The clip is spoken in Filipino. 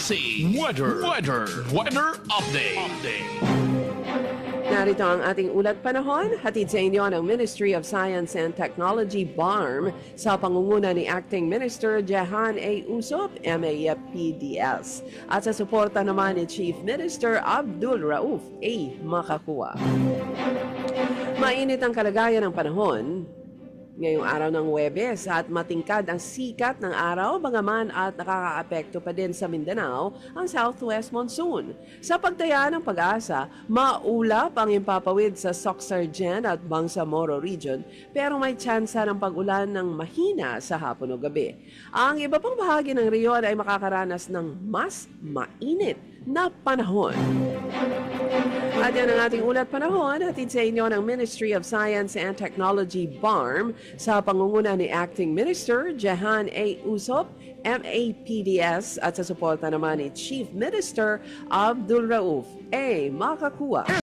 Racing Weather Update. Narito ang ating ulat panahon, hatid sa inyo ng Ministry of Science and Technology, BARM, sa pangunguna ni Acting Minister Jehan A. Usop, MAPDS, at sa suporta naman ni Chief Minister Abdul Rauf A. Makakua. Mainit ang kalagayan ng panahon ngayong araw ng Huwebes at matingkad ang sikat ng araw, bagaman at nakakaapekto pa din sa Mindanao ang southwest monsoon. Sa pagtaya ng pag-asa, maulap ang impapawid sa Soxargen at Bangsamoro region pero may tsansa ng pag-ulan ng mahina sa hapon o gabi. Ang iba pang bahagi ng riyon ay makakaranas ng mas mainit na panahon. At yan ang ating ulat panahon, hatid sa inyo ng Ministry of Science and Technology, BARM, sa pangunguna ni Acting Minister Jehan A. Usop, MAPDS, at sa suporta naman ni Chief Minister Abdul Rauf A. Makakua.